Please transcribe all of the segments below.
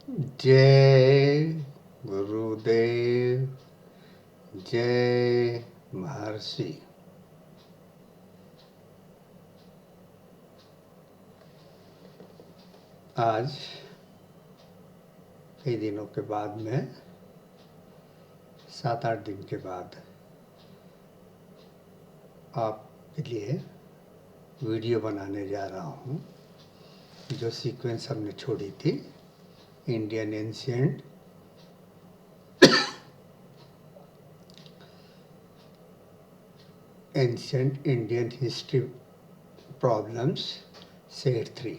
जय गुरुदेव, जय महर्षि। आज कई दिनों के बाद में 7-8 दिन के बाद आपके लिए वीडियो बनाने जा रहा हूँ। जो सीक्वेंस हमने छोड़ी थी, Indian ancient Indian history problems set 3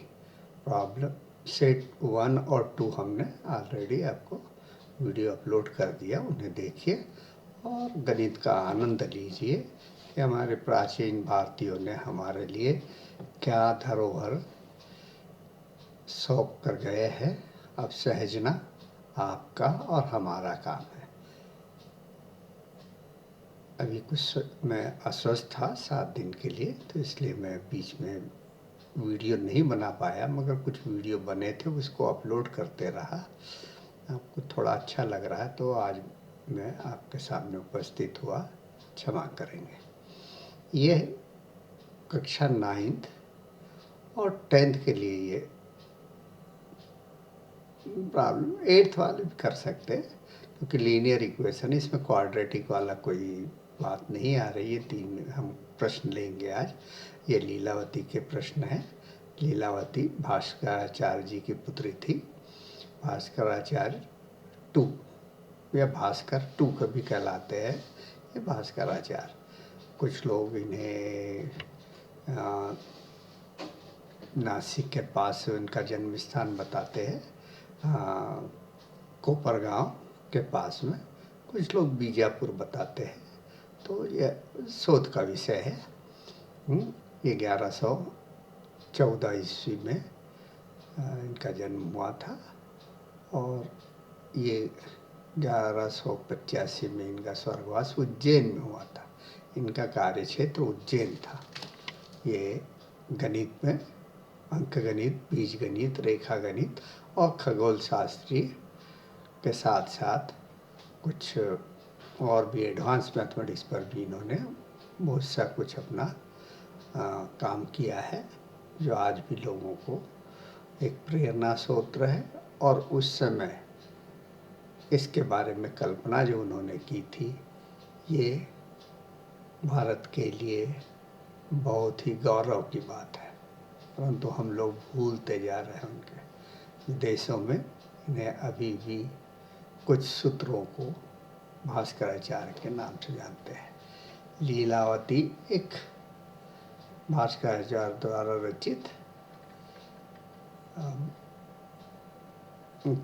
problem set 1 और 2 हमने ऑलरेडी आपको वीडियो अपलोड कर दिया। उन्हें देखिए और गणित का आनंद लीजिए कि हमारे प्राचीन भारतीयों ने हमारे लिए क्या धरोहर सौंप कर गए हैं। अब सहजना आपका और हमारा काम है। अभी कुछ मैं अस्वस्थ था 7 दिन के लिए, तो इसलिए मैं बीच में वीडियो नहीं बना पाया, मगर कुछ वीडियो बने थे उसको अपलोड करते रहा। आपको थोड़ा अच्छा लग रहा है तो आज मैं आपके सामने उपस्थित हुआ, क्षमा करेंगे। ये कक्षा 9th और 10th के लिए ये प्रॉब्लम 8th वाले भी कर सकते हैं, क्योंकि लीनियर इक्वेशन, इसमें क्वाड्रेटिक वाला कोई बात नहीं आ रही है। 3 हम प्रश्न लेंगे आज। ये लीलावती के प्रश्न हैं। लीलावती भास्कराचार्य जी की पुत्री थी। भास्कराचार्य 2 या भास्कर 2 कभी कहलाते हैं। ये भास्कराचार्य, कुछ लोग इन्हें नासिक के पास उनका जन्म स्थान बताते हैं, कोपरगांव के पास में। कुछ लोग बीजापुर बताते हैं। तो ये शोध का विषय है। ये 1114 ईस्वी में इनका जन्म हुआ था और ये 1185 में इनका स्वर्गवास उज्जैन में हुआ था। इनका कार्य क्षेत्र उज्जैन था। ये गणित में अंकगणित, बीजगणित, रेखा गणित और खगोल शास्त्री के साथ साथ कुछ और भी एडवांस मैथमेटिक्स पर भी इन्होंने बहुत सा कुछ अपना काम किया है, जो आज भी लोगों को एक प्रेरणा स्रोत है। और उस समय इसके बारे में कल्पना जो उन्होंने की थी, ये भारत के लिए बहुत ही गौरव की बात है। परंतु हम लोग भूलते जा रहे हैं उनके देशों में। इन्हें अभी भी कुछ सूत्रों को भास्कराचार्य के नाम से जानते हैं। लीलावती एक भास्कराचार्य द्वारा रचित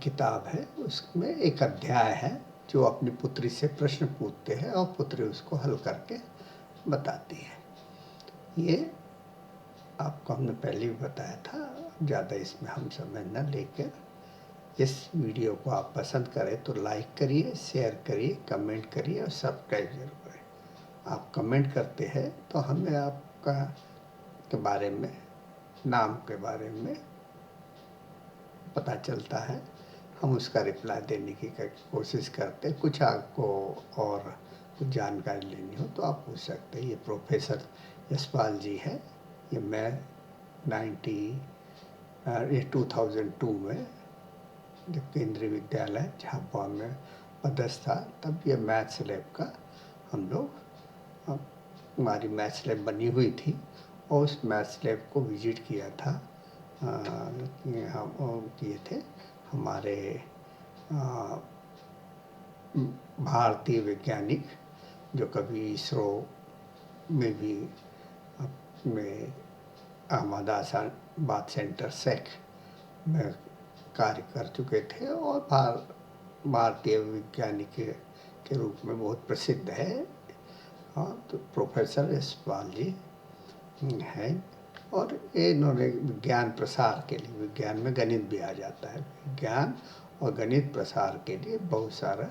किताब है। उसमें एक अध्याय है जो अपनी पुत्री से प्रश्न पूछते हैं और पुत्री उसको हल करके बताती है। ये आपको हमने पहले भी बताया था, ज़्यादा इसमें हम समय न लेकर इस वीडियो को आप पसंद करें तो लाइक करिए, शेयर करिए, कमेंट करिए और सब्सक्राइब जरूर करें। आप कमेंट करते हैं तो हमें आपका के बारे में, नाम के बारे में पता चलता है। हम उसका रिप्लाई देने की कोशिश करते हैं। कुछ आपको और कुछ जानकारी लेनी हो तो आप पूछ सकते हैं। ये प्रोफेसर यशपाल जी है। ये मैं 2002 में जब केंद्रीय विद्यालय झाबुआ में पदस्थ था, तब ये मैथ्स लैब का हम लोग, हमारी मैथ्स लैब बनी हुई थी और उस मैथ्स लैब को विजिट किया था। हम किए थे हमारे भारतीय वैज्ञानिक, जो कभी इसरो में भी में अहमदाबाद सेंटर सेक में कार्य कर चुके थे और भारतीय वैज्ञानिक के रूप में बहुत प्रसिद्ध है। तो प्रोफेसर यशपाल जी हैं और इन्होंने विज्ञान प्रसार के लिए, विज्ञान में गणित भी आ जाता है, विज्ञान और गणित प्रसार के लिए बहुत सारा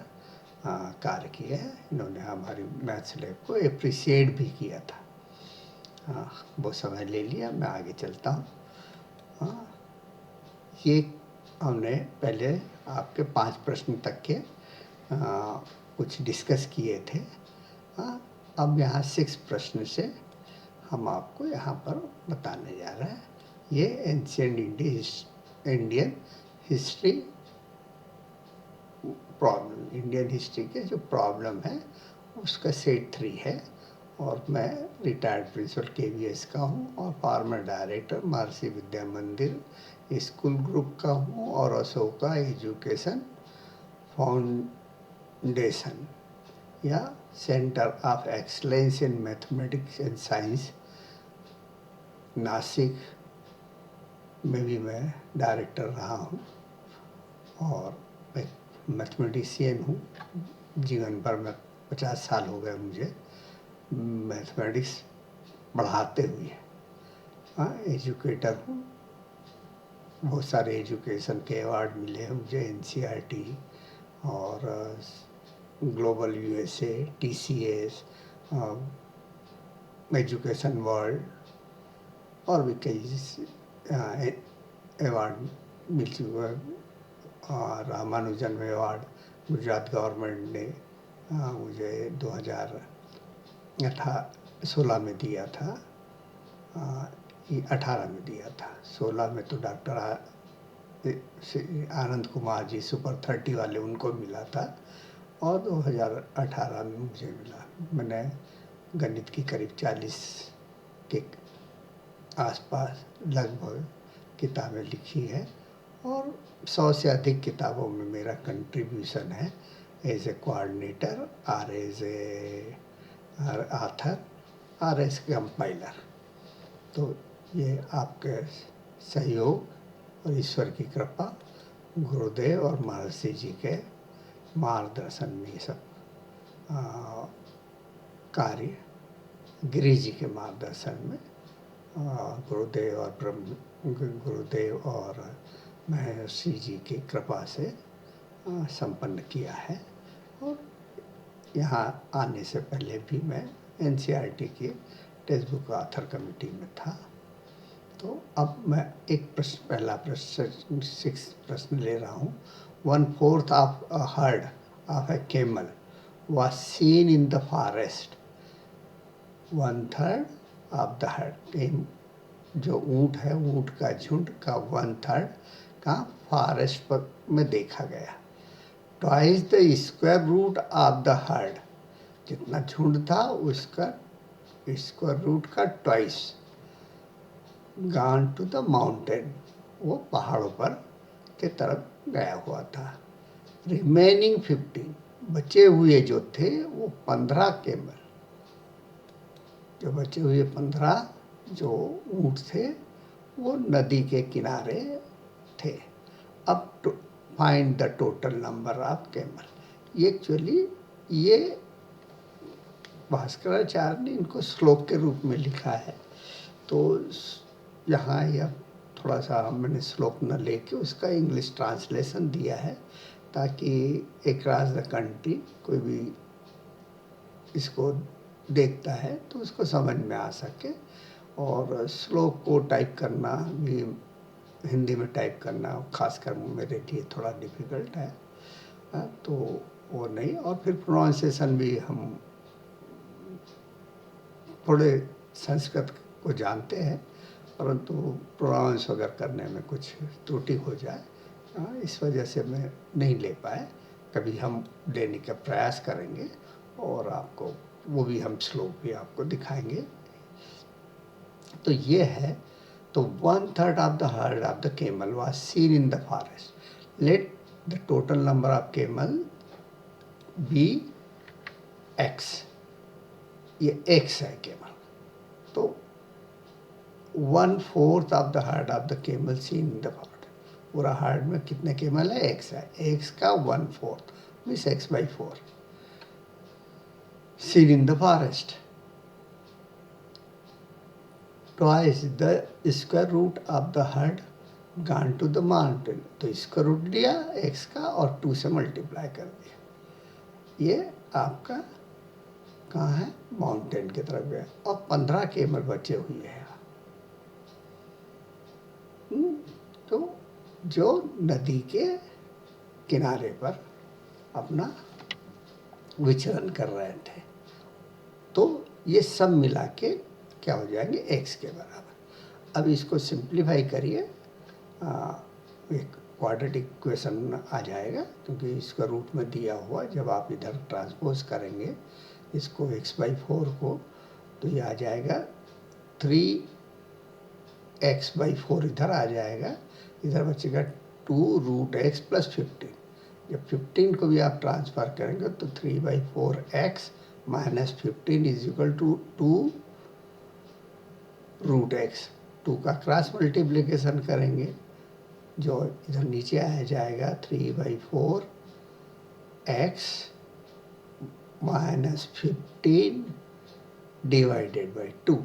कार्य किए हैं। इन्होंने हमारी मैथ्स लैब को एप्रिशिएट भी किया था। वो समय ले लिया, मैं आगे चलता हूँ। ये हमने पहले आपके 5 प्रश्न तक के कुछ डिस्कस किए थे। अब यहाँ 6 प्रश्न से हम आपको यहाँ पर बताने जा रहे हैं। ये ancient Indian history problem, Indian history के जो प्रॉब्लम है उसका सेट 3 है। और मैं रिटायर्ड प्रिंसिपल KVS का हूँ और फॉर्मर डायरेक्टर महर्षि विद्या मंदिर स्कूल ग्रुप का हूँ और अशोका एजुकेशन फाउंडेशन या centre of excellence in mathematics and science Nashik में भी मैं डायरेक्टर रहा हूँ और मैं मैथमेटिशियन हूँ। जीवन भर में 50 साल हो गए मुझे मैथमेटिक्स पढ़ाते हुए। एजुकेटर हूँ, बहुत सारे एजुकेशन के अवार्ड मिले हैं मुझे, NCERT और global USA, TCS, education world और भी कई अवार्ड मिल चुके हैं। रामानुजन अवार्ड गुजरात गवर्नमेंट ने मुझे 2016 में दिया था, 18 में दिया था। 16 में तो डॉक्टर आनंद कुमार जी सुपर 30 वाले उनको मिला था और 2018 में मुझे मिला। मैंने गणित की करीब 40 के आसपास लगभग किताबें लिखी है और 100 से अधिक किताबों में मेरा कंट्रीब्यूशन है एज ए कोऑर्डिनेटर और एज ए ऑथर और एज कंपाइलर। तो ये आपके सहयोग और ईश्वर की कृपा, गुरुदेव और महर्षि जी के मार्गदर्शन में ये सब कार्य, गिरीश जी के मार्गदर्शन में गुरुदेव और महर्षि जी की कृपा से संपन्न किया है। और यहाँ आने से पहले भी मैं NCERT की टेक्स्ट बुक ऑथर कमेटी में था। तो अब मैं एक प्रश्न, पहला प्रश्न 6 प्रश्न ले रहा हूँ। 1/4 of a herd of A camel was seen in the forest. 1/3 of the heard, जो ऊँट है, ऊँट का झुंड का 1/3 का फॉरेस्ट पर में देखा गया। Twice the square root of the herd, जितना झुंड था उसका स्क्वायर रूट का twice. Gone to the mountain, वो पहाड़ों पर के तरफ गया हुआ था। रिमेनिंग 15, बचे हुए जो थे वो 15 कैमल, जो बचे हुए 15 जो ऊँट थे वो नदी के किनारे थे। अब find the total number of camel. ये एक्चुअली ये भास्कराचार्य ने इनको श्लोक के रूप में लिखा है। तो यहाँ यह थोड़ा सा मैंने श्लोक न लेके उसका इंग्लिश ट्रांसलेशन दिया है ताकि अक्रॉस द कंट्री कोई भी इसको देखता है तो उसको समझ में आ सके। और श्लोक को टाइप करना भी, हिंदी में टाइप करना खासकर मेरे लिए थोड़ा डिफ़िकल्ट है, तो वो नहीं। और फिर प्रोनाउंसिएशन भी, हम थोड़े संस्कृत को जानते हैं परंतु प्रोनाउंस अगर करने में कुछ त्रुटि हो जाए, इस वजह से मैं नहीं ले पाए। कभी हम लेने का प्रयास करेंगे और आपको वो भी, हम श्लोक भी आपको दिखाएंगे। तो ये है, तो 1/3 of the herd of the camel was seen in the forest. Let the total number of camel be X, ये X है कैमल। तो 1/4 of the herd of the camel seen in the forest, पूरा herd में कितने camel है? X है, X का 1/4 means X/4 seen in the forest. Twice the square root of the herd gone to the mountain, तो square root लिया x का और 2 से मल्टीप्लाई कर दिया। ये आपका कहाँ है? माउंटेन की तरफ गया और 15 कैमल बचे हुए हैं। तो जो नदी के किनारे पर अपना विचरण कर रहे थे। तो ये सब मिला के क्या हो जाएंगे, x के बराबर। अब इसको सिंप्लीफाई करिए, एक क्वाड्रेटिक इक्वेशन आ जाएगा, क्योंकि इसका रूट में दिया हुआ, जब आप इधर ट्रांसपोज करेंगे इसको x/4 को, तो ये आ जाएगा 3x/4 इधर आ जाएगा, इधर बचेगा 2√x + 15। जब 15 को भी आप ट्रांसफर करेंगे तो 3/4x - 15 = 2√x। 2 का क्रॉस मल्टीप्लिकेशन करेंगे, जो इधर नीचे आ जाएगा 3/4x - 15 / 2।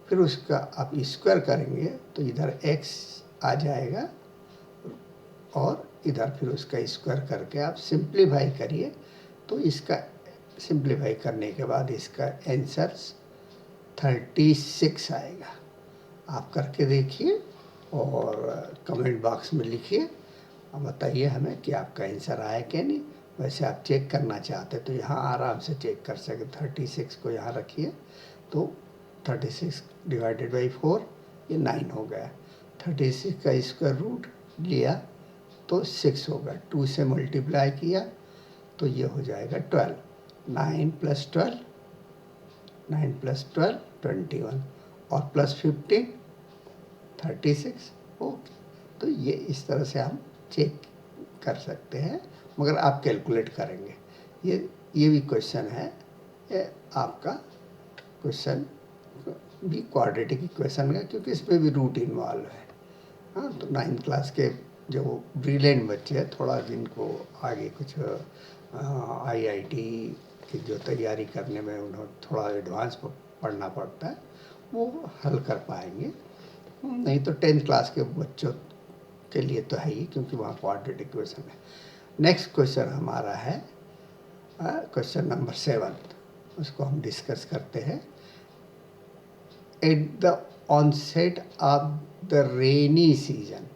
फिर उसका आप स्क्वायर करेंगे तो इधर x आ जाएगा, और इधर फिर उसका स्क्वायर करके आप सिंप्लीफाई करिए, तो इसका सिंप्लीफाई करने के बाद इसका आंसर 36 आएगा। आप करके देखिए और कमेंट बॉक्स में लिखिए, और बताइए हमें कि आपका आंसर आया कि नहीं। वैसे आप चेक करना चाहते तो यहाँ आराम से चेक कर सकते। 36 को यहाँ रखिए, तो 36 / 4 ये 9 हो गया। 36 का स्क्वायर रूट लिया तो 6 होगा। 2 से मल्टीप्लाई किया तो ये हो जाएगा 12। 9 + 12 21, और +15 36। ओके, तो ये इस तरह से हम चेक कर सकते हैं, मगर आप कैलकुलेट करेंगे। ये भी क्वेश्चन है, ये आपका क्वेश्चन भी क्वाड्रेटिक इक्वेशन का, क्योंकि इसमें भी रूट इन्वॉल्व है। हाँ, तो 9th क्लास के जो ब्रिलियंट बच्चे हैं, थोड़ा जिनको आगे कुछ IIT की जो तैयारी करने में उन्हें थोड़ा एडवांस पढ़ना पड़ता है, वो हल कर पाएंगे। नहीं तो 10th क्लास के बच्चों के लिए तो है ही, क्योंकि वहाँ क्वाड्रेटिक इक्वेशन है। नेक्स्ट क्वेश्चन हमारा है क्वेश्चन नंबर 7, उसको हम डिस्कस करते हैं। At the onset of the rainy season,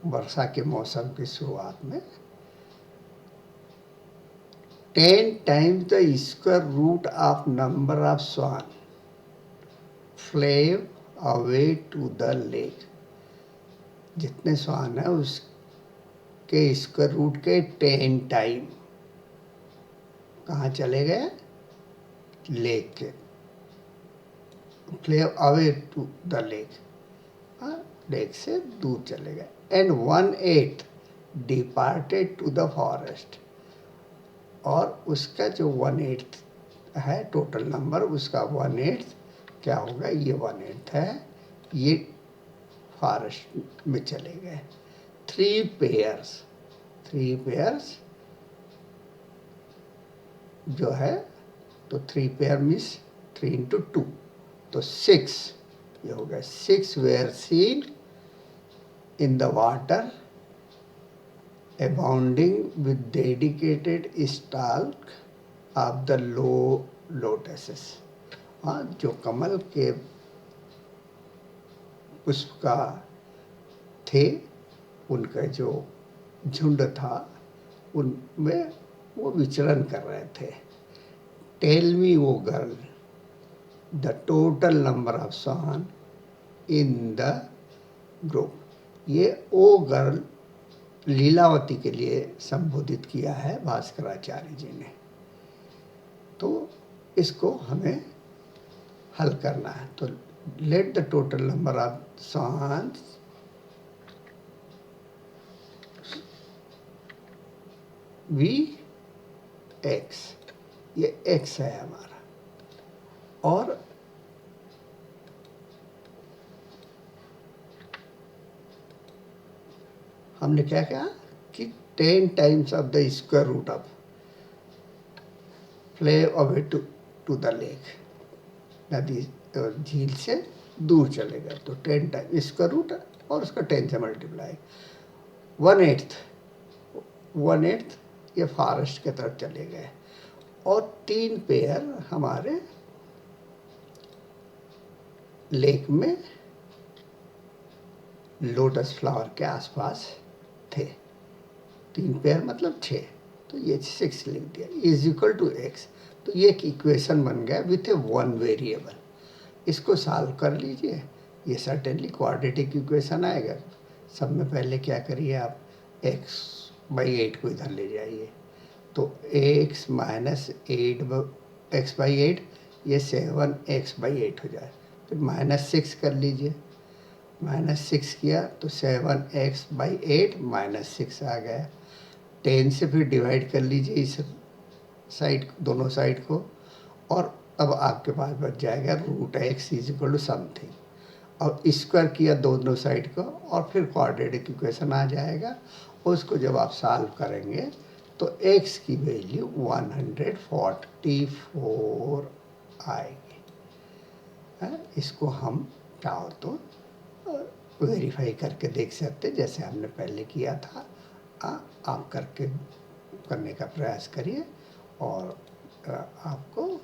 वर्षा के मौसम की शुरुआत में, 10 times the square root of number of swan flew away to the lake। जितने स्वान है उसके स्क्वायर रूट के 10 टाइम कहाँ चले गए, लेक के। Flew away to the lake, lake से दूर चले गए। And 1/8 departed to the forest, और उसका जो 1/8 है टोटल नंबर, उसका 1/8 क्या होगा, ये 1/8 है, ये फॉरेस्ट में चले गए। 3 पेयर्स जो है, तो 3 पेयर मीन्स 3 × 2, तो 6, ये हो गया। 6 were seen in the water abounding with dedicated stalk of the lotuses। हाँ, जो कमल के पुष्प का थे, उनका जो झुंड था, उनमें वो विचरण कर रहे थे। Tell me O girl the total number of swans in the group. ये ओ गर्ल लीलावती के लिए संबोधित किया है भास्कराचार्य जी ने। तो इसको हमें हल करना है। तो let the total number of swans we x, ये एक्स है हमारा, और हमने क्या कहा कि 10 times of the square root of flew away to the lake, नदी झील से दूर चले गए, तो 10 टाइम स्क्वायर रूट और उसका 10 से मल्टीप्लाई। 1/8 ये फॉरेस्ट के तरफ चले गए, और 3 पेयर हमारे लेक में लोटस फ्लावर के आसपास थे। 3 पेयर मतलब 6, तो ये 6 लिख दिया इज इक्वल टू एक्स। तो ये एक इक्वेशन बन गया विथ ए वन वेरिएबल। इसको सॉल्व कर लीजिए, ये सर्टेनली क्वाड्रेटिक इक्वेशन आएगा। सब में पहले क्या करिए आप, x/8 को इधर ले जाइए, तो x माइनस 8 ये 7x/8 हो जाए। फिर -6 कर लीजिए, -6 किया तो 7x/8 -6 आ गया। 10 से फिर डिवाइड कर लीजिए इस साइड, दोनों साइड को, और अब आपके पास बच जाएगा √x is equal to something. और स्क्वायर किया दोनों साइड को, और फिर क्वाड्रेटिक इक्वेशन आ जाएगा। उसको जब आप सॉल्व करेंगे तो x की वैल्यू 144 आएगी। इसको हम चाहो तो वेरीफाई करके देख सकते, जैसे हमने पहले किया था। आप करने का प्रयास करिए, और आपको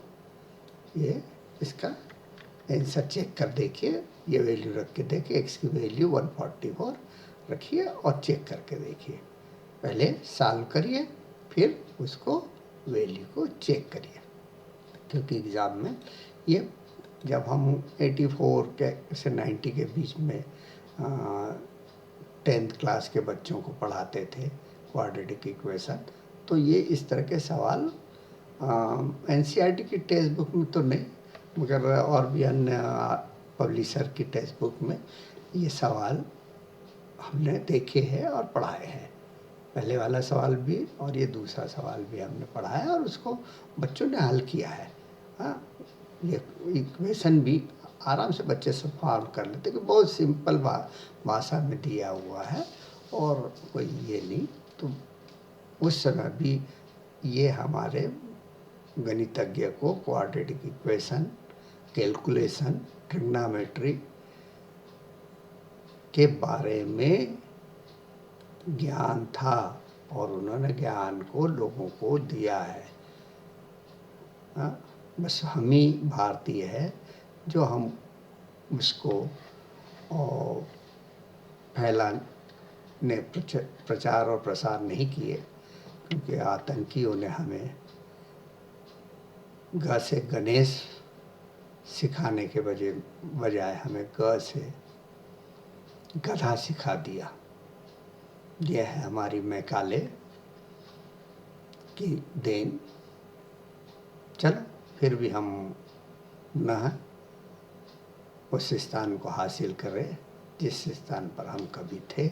ये इसका आंसर चेक कर देखिए। ये वैल्यू रख के देखिए, x की वैल्यू 144 रखिए और चेक करके देखिए। पहले सॉल्व करिए, फिर उसको वैल्यू को चेक करिए, क्योंकि एग्ज़ाम में ये जब हम 84 के से 90 के बीच में 10th क्लास के बच्चों को पढ़ाते थे क्वाड्रेटिक इक्वेशन, तो ये इस तरह के सवाल NCERT की टेक्स्ट बुक में तो नहीं, मगर और भी अन्य पब्लिशर की टेक्स्ट बुक में ये सवाल हमने देखे हैं और पढ़ाए हैं। पहले वाला सवाल भी और ये दूसरा सवाल भी हमने पढ़ा है, और उसको बच्चों ने हल किया है। ये इक्वेशन भी आराम से बच्चे सब सॉल्व कर लेते, कि बहुत सिंपल भाषा में दिया हुआ है, और कोई ये नहीं। तो उस समय भी ये हमारे गणितज्ञ को क्वाड्रेटिक इक्वेशन, कैलकुलेशन, ट्रिग्नोमेट्री के बारे में ज्ञान था, और उन्होंने ज्ञान को लोगों को दिया है। बस हम ही भारतीय है जो हम उसको फैलाने, प्रचार और प्रसार नहीं किए, क्योंकि आतंकियों ने हमें ग से गणेश सिखाने के बजाय हमें ग से गधा सिखा दिया। यह है हमारी मैकाले की देन। चलो, फिर भी हम पुनः उस स्थान को हासिल करें जिस स्थान पर हम कभी थे।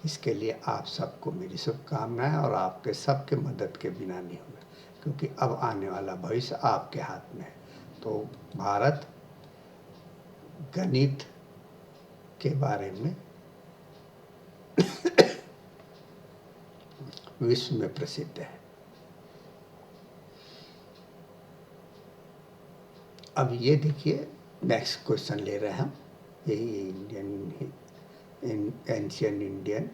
इसके लिए आप सबको मेरी शुभकामनाएं, और आपके सबके मदद के बिना नहीं होगा, क्योंकि अब आने वाला भविष्य आपके हाथ में है। तो भारत गणित के बारे में विश्व में प्रसिद्ध है। अब ये देखिए, नेक्स्ट क्वेश्चन ले रहे हैं हम, यही ancient Indian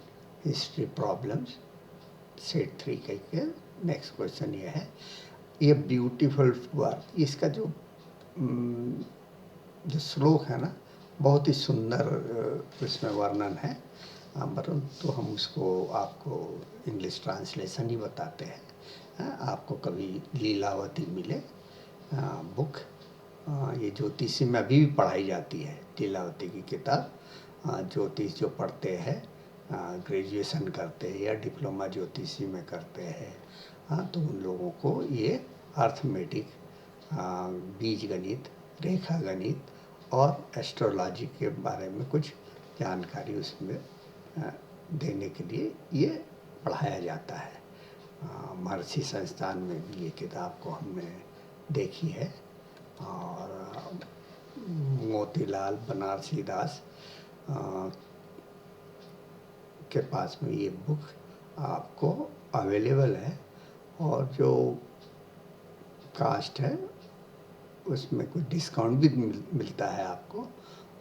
history problems set 3 के नेक्स्ट क्वेश्चन ये है। ये ब्यूटीफुल वर्ड, इसका जो श्लोक है ना, बहुत ही सुंदर इसमें वर्णन है, परंतु हम उसको आपको इंग्लिश ट्रांसलेशन ही बताते हैं। आपको कभी लीलावती मिले बुक, ये ज्योतिषी में अभी भी पढ़ाई जाती है, लीलावती की किताब। ज्योतिष जो पढ़ते हैं, ग्रेजुएशन करते हैं या डिप्लोमा ज्योतिषी में करते हैं, तो उन लोगों को ये अर्थमेटिक, बीज गणित, रेखा गणित और एस्ट्रोलॉजी के बारे में कुछ जानकारी उसमें देने के लिए ये पढ़ाया जाता है। महर्षि संस्थान में भी ये किताब को हमने देखी है, और मोतीलाल बनारसी दास के पास में ये बुक आपको अवेलेबल है, और जो कास्ट है उसमें कुछ डिस्काउंट भी मिलता है आपको,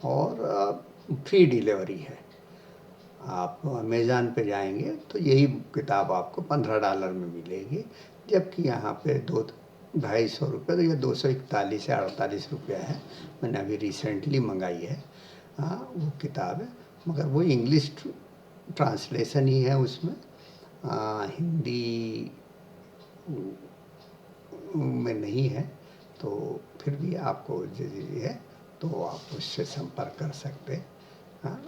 और फ्री डिलीवरी है। आप अमेज़न पे जाएंगे तो यही किताब आपको $15 में मिलेगी, जबकि यहाँ पे 200-250 रुपये या 241 या 48 रुपये है। मैंने अभी रिसेंटली मंगाई है वो किताब है, मगर वो इंग्लिश ट्रांसलेशन ही है उसमें, हिंदी में नहीं है। तो फिर भी आपको यदि है तो आप उससे संपर्क कर सकते हैं। हाँ,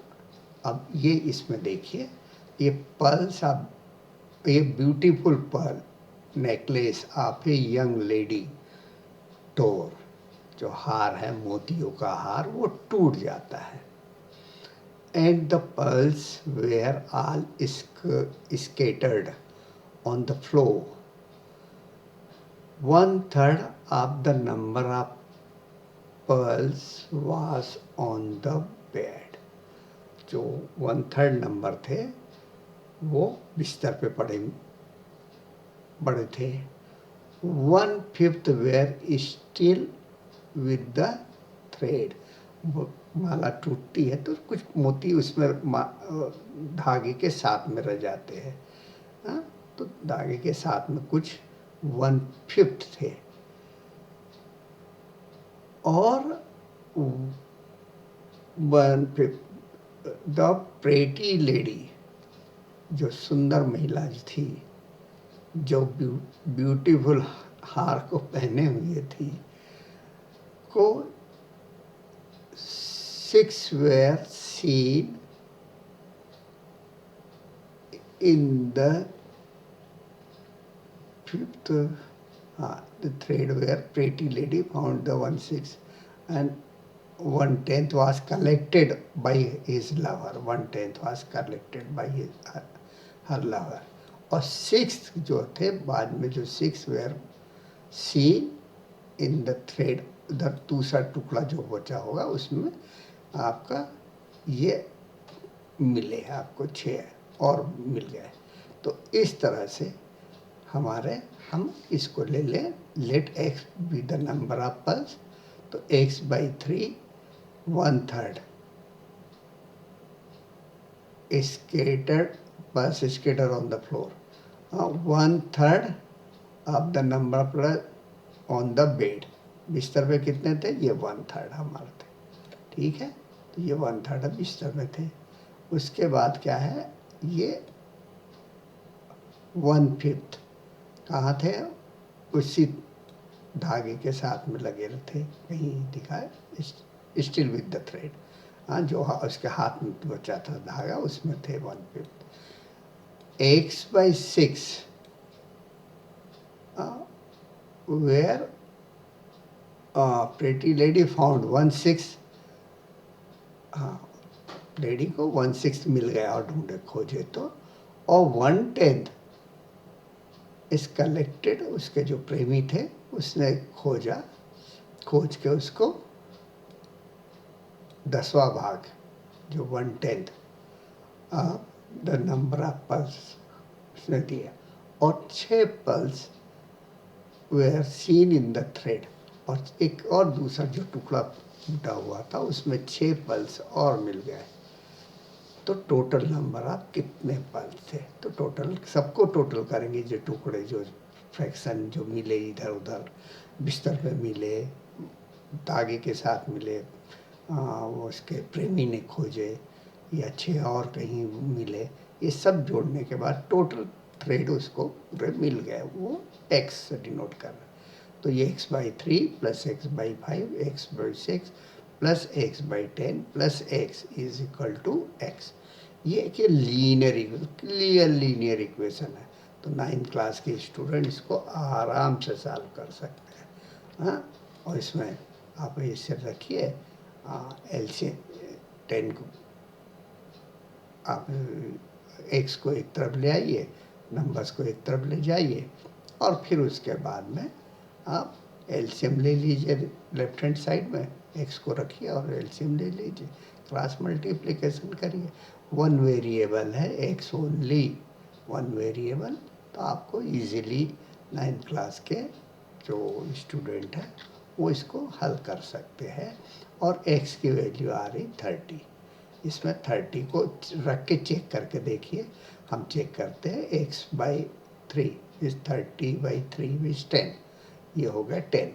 अब ये इसमें देखिए, ये पर्ल्स आप, ये beautiful pearl necklace of a young lady tore, जो हार है मोतियों का हार, वो टूट जाता है। And the pearls were all scattered on the floor, 1/3 of the number of pearls was on the bed। जो 1/3 नंबर थे वो बिस्तर पे पड़े थे। 1/5 were still with the thread। माला टूटती है तो कुछ मोती उसमें धागे के साथ में रह जाते हैं। हाँ, तो धागे के साथ में कुछ 1/5 थे। और 1/5 द प्रेटी लेडी, जो सुंदर महिला थी, जो ब्यूटीफुल हार को पहने हुए थी, को 6 were seen in the 5th, the thread where pretty lady found the 1/6 and 1/10 was collected by his lover। 1/10 was collected by her lover। और 6 जो थे बाद में, जो 6 were seen in the thread, उधर दूसरा टुकड़ा जो बचा होगा उसमें आपका ये मिले, आपको 6 और मिल गए। तो इस तरह से हम इसको ले लें, let x be the number of pearls. तो x/3 1/3 scattered pulse scattered on the floor, 1/3 of the number of pulse on the bed। बिस्तर पे कितने थे? ये 1/3 हमारे थे। ठीक है, तो ये 1/3 बिस्तर में थे। उसके बाद क्या है, ये 1/5 कहाँ थे? उसी धागे के साथ में लगे थे, कहीं दिखाए, स्टिल विद द थ्रेड। हाँ, जो उसके हाथ में बचा था धागा उसमें थे 1/5। x/6 where pretty lady found 1/6। Lady को 1/6 मिल गया और ढूंढे खोजे तो। और 1/10 इस कलेक्टेड, उसके जो प्रेमी थे उसने खोज के उसको 10वां भाग, जो 1/10 द नंबर ऑफ पल्स उसने दिया। और 6 pearls were seen in the thread, और एक और दूसरा जो टुकड़ा टूटा हुआ था उसमें 6 पल्स और मिल गए। तो टोटल नंबर ऑफ कितने पल्स थे? तो टोटल सबको टोटल करेंगे, जो टुकड़े, जो फ्रैक्शन जो मिले इधर उधर, बिस्तर पे मिले, धागे के साथ मिले, वो उसके प्रेमी ने खोजे, या 6 और कहीं मिले, ये सब जोड़ने के बाद टोटल थ्रेड उसको पूरे मिल गए, वो x से डिनोट कर रहे। तो ये x/3 plus x/5 x/6 plus x/10 plus x is equal to x। ये एक क्लियर लीनियर इक्वेशन है। तो 9th क्लास के स्टूडेंट इसको आराम से सॉल्व कर सकते हैं। हाँ, और इसमें आप इसे रखिए, LCM 10 को आप x को एक तरफ ले आइए, नंबर्स को एक तरफ ले जाइए, और फिर उसके बाद में आप एलसीएम ले लीजिए लेफ्ट हैंड साइड में, x को रखिए और एलसीएम ले लीजिए, क्रॉस मल्टीप्लिकेशन करिए। 1 वेरिएबल है x ओनली, 1 वेरिएबल। तो आपको इजीली 9th क्लास के जो स्टूडेंट हैं वो इसको हल कर सकते हैं। और x की वैल्यू आ रही 30। इसमें 30 को रख के चेक करके देखिए। हम चेक करते हैं, x/3 इज 30/3 इज 10। ये हो गया 10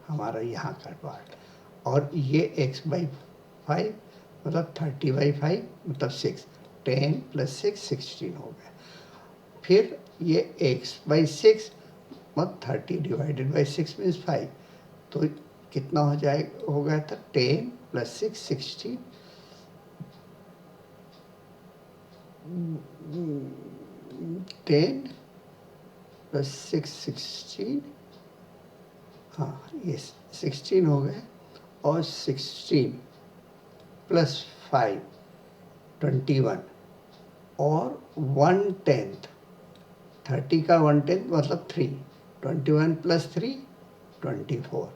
हमारा यहाँ का पार्ट। और ये x/5 मतलब 30/5 मतलब 6, 10 + 6 16 हो गया। फिर ये x/6 मतलब 30 / 6 मीन्स 5, तो कितना हो गया था 10 + 6 16, 10 + 6 16, हाँ ये 16 हो गए, और 16 + 5 21, और 1/10, 30 का 1/10 मतलब 3, 21 + 3 24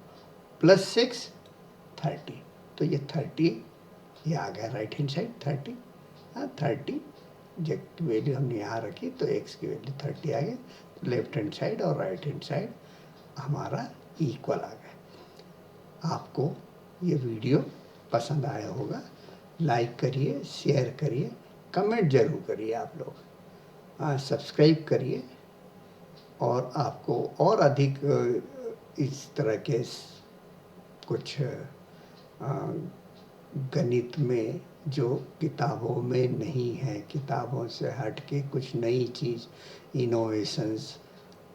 + 6 30, तो ये 30 ये आ गया राइट हैंड साइड 30। हाँ 30 जेड की वैल्यू हमने यहाँ रखी तो x की वैल्यू 30 आ गई, तो लेफ्ट हैंड साइड और राइट हैंड साइड हमारा इक्वल आ गया। आपको ये वीडियो पसंद आया होगा, लाइक करिए, शेयर करिए, कमेंट जरूर करिए आप लोग, सब्सक्राइब करिए, और आपको और अधिक इस तरह के कुछ गणित में जो किताबों में नहीं है, किताबों से हट के कुछ नई चीज़, इनोवेशंस,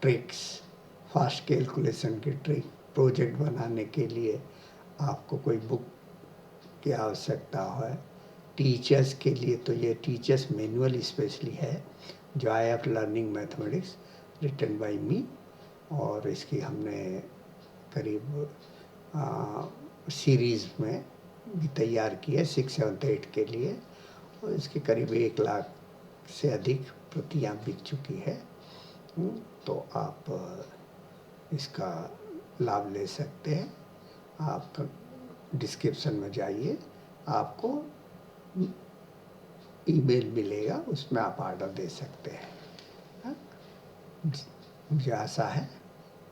ट्रिक्स, फास्ट कैलकुलेशन की ट्रिक, प्रोजेक्ट बनाने के लिए आपको कोई बुक की आवश्यकता है। टीचर्स के लिए तो ये टीचर्स मैनुअल स्पेशली है, joy of learning mathematics, written by me, और इसकी हमने करीब सीरीज़ में भी तैयार की है 6, 7, 8 के लिए, और इसके करीब 1 लाख से अधिक प्रतियां बिक चुकी है। तो आप इसका लाभ ले सकते हैं। आप डिस्क्रिप्शन में जाइए, आपको ईमेल मिलेगा, उसमें आप ऑर्डर दे सकते हैं। मुझे आशा है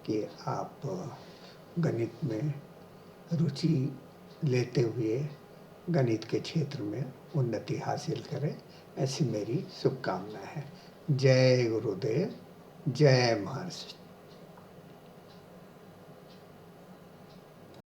कि आप गणित में रुचि लेते हुए गणित के क्षेत्र में उन्नति हासिल करें, ऐसी मेरी शुभकामना है। जय गुरुदेव, जय महर्षि।